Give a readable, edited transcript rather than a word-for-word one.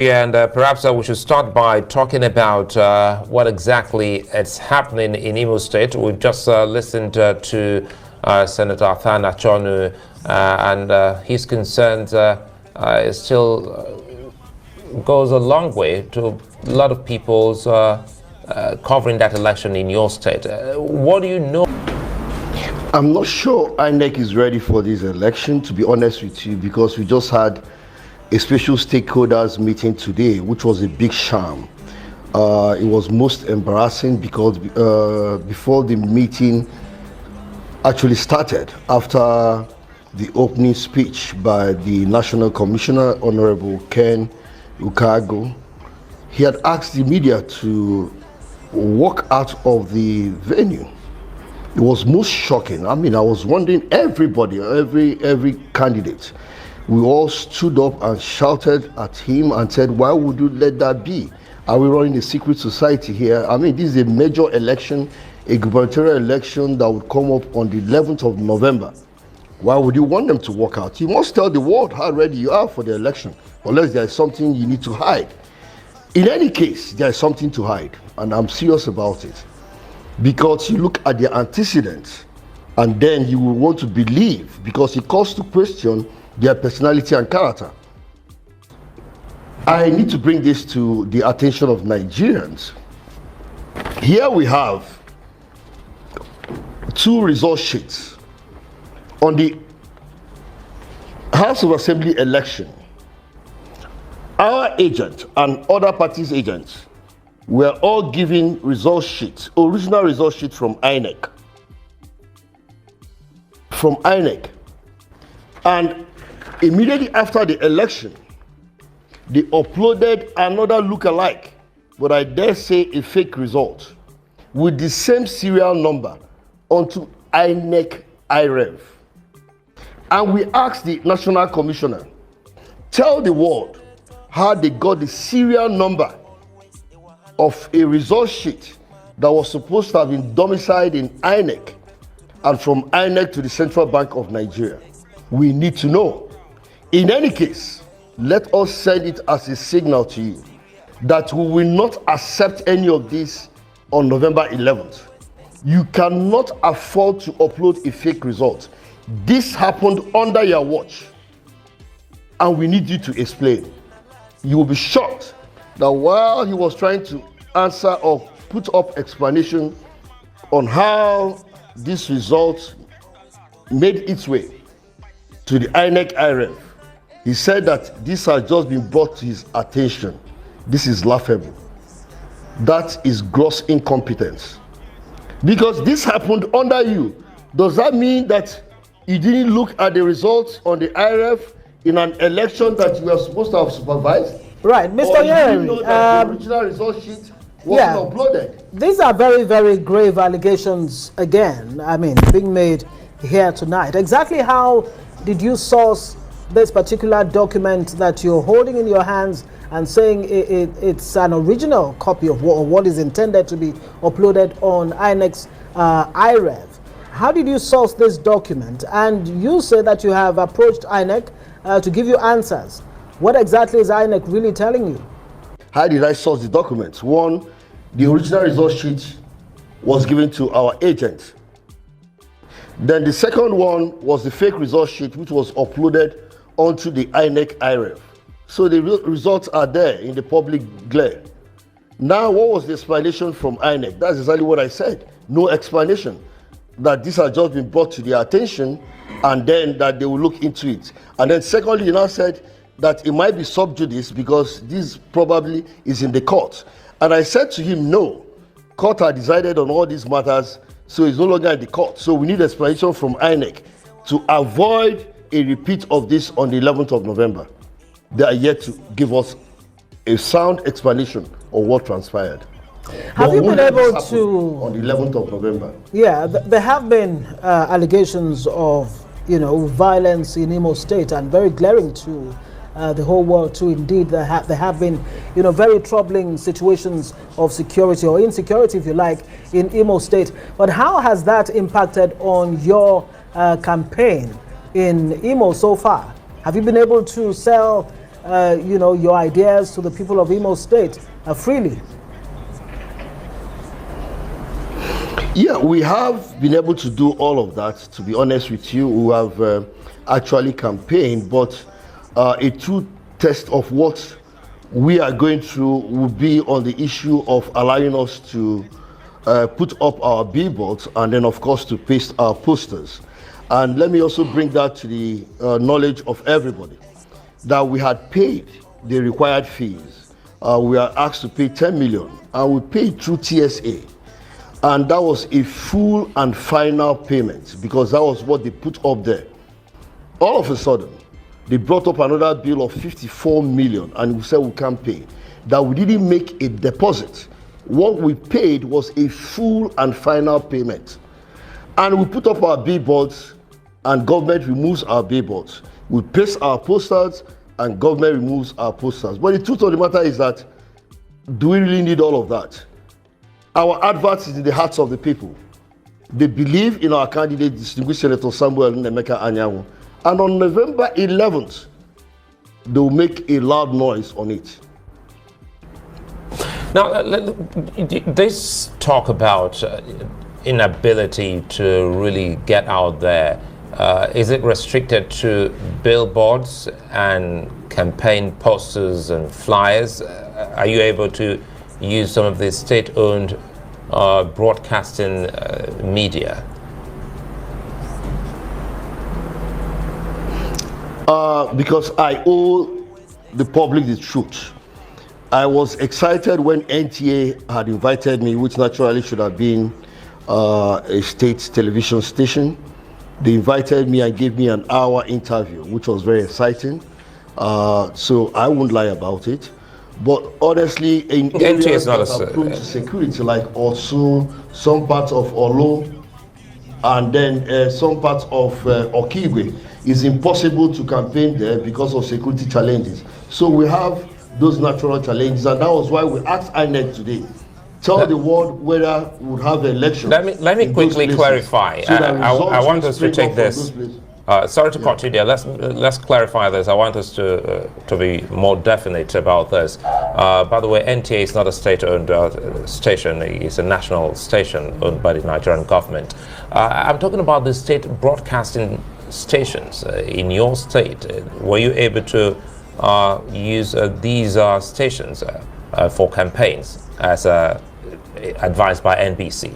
Yeah, and perhaps we should start by talking about what exactly is happening in Imo State. We've just listened to Senator Athan Achonu, and his concerns still goes a long way to a lot of people's covering that election in your state. What do you know? I'm not sure INEC is ready for this election, to be honest with you, because we just had a special stakeholders meeting today, which was a big sham. It was most embarrassing because before the meeting actually started, after the opening speech by the National Commissioner, Honorable Ken Ukago, he had asked the media to walk out of the venue. It was most shocking. I mean, I was wondering, everybody, every candidate, we all stood up and shouted at him and said, why would you let that be? Are we running a secret society here? I mean, this is a major election, a gubernatorial election that would come up on the 11th of November. Why would you want them to walk out? You must tell the world how ready you are for the election, unless there is something you need to hide. In any case, there is something to hide, and I'm serious about it. Because you look at the antecedents, and then you will want to believe, because it calls to question their personality and character. I need to bring this to the attention of Nigerians. Here we have two result sheets. On the House of Assembly election, our agent and other parties' agents were all given result sheets, original result sheets from INEC. From INEC. And immediately after the election, they uploaded another look-alike, but I dare say a fake result, with the same serial number onto INEC IREV. And we asked the National Commissioner, tell the world how they got the serial number of a result sheet that was supposed to have been domiciled in INEC and from INEC to the Central Bank of Nigeria. We need to know. In any case, let us send it as a signal to you that we will not accept any of this on November 11th. You cannot afford to upload a fake result. This happened under your watch, and we need you to explain. You will be shocked that while he was trying to answer or put up explanation on how this result made its way to the INEC IREV, he said that this has just been brought to his attention. This is laughable. That is gross incompetence. Because this happened under you. Does that mean that you didn't look at the results on the IREV in an election that you were supposed to have supervised? Right, Mr. Yeri, the original result sheet wasn't uploaded. These are very, very grave allegations again, being made here tonight. Exactly how did you source this particular document that you're holding in your hands and saying it's an original copy of what is intended to be uploaded on INEC's IREV? How did you source this document? And you say that you have approached INEC to give you answers. What exactly is INEC really telling you? How did I source the documents? One, the original result sheet was given to our agent. Then the second one was the fake result sheet, which was uploaded onto the INEC IREV. So the results are there in the public glare. Now, what was the explanation from INEC? That's exactly what I said. No explanation. That this has just been brought to their attention and then that they will look into it. And then secondly, you now said that it might be sub judice because this probably is in the court. And I said to him, no, court has decided on all these matters, so it's no longer in the court. So we need explanation from INEC to avoid a repeat of this on the 11th of November. They are yet to give us a sound explanation of what transpired. Have you been able to... On the 11th of November. Yeah, there have been allegations of, violence in Imo State, and very glaring to the whole world too. Indeed, there have been, very troubling situations of security or insecurity, if you like, in Imo State. But how has that impacted on your campaign in Imo so far? Have you been able to sell your ideas to the people of Imo State freely? Yeah, we have been able to do all of that. To be honest with you, we have actually campaigned, but a true test of what we are going through will be on the issue of allowing us to put up our billboards and then, of course, to paste our posters. And let me also bring that to the knowledge of everybody, that we had paid the required fees. We are asked to pay 10 million, and we paid through TSA. And that was a full and final payment, because that was what they put up there. All of a sudden, they brought up another bill of 54 million, and we said we can't pay. That we didn't make a deposit. What we paid was a full and final payment. And we put up our billboards, and government removes our billboards. We paste our posters, and government removes our posters. But the truth of the matter is that, do we really need all of that? Our adverts is in the hearts of the people. They believe in our candidate, distinguished Senator Samuel Nemeka Anyanwu. And on November 11th, they will make a loud noise on it. Now, this talk about inability to really get out there, is it restricted to billboards and campaign posters and flyers? Are you able to use some of the state-owned broadcasting media? Because I owe the public the truth. I was excited when NTA had invited me, which naturally should have been a state television station. They invited me and gave me an hour interview, which was very exciting. So I won't lie about it. But honestly, in areas that are prone to security, like also some parts of Olo, and then some parts of Okigwe, it's impossible to campaign there because of security challenges. So we have those natural challenges, and that was why we asked INEC today, tell the world whether we would have elections. Let me quickly clarify. So I want us to take this. Sorry to cut you there. Let's clarify this. I want us to be more definite about this. By the way, NTA is not a state-owned station. It's a national station owned by the Nigerian government. I'm talking about the state broadcasting stations in your state. Were you able to use these stations for campaigns as advised by NBC?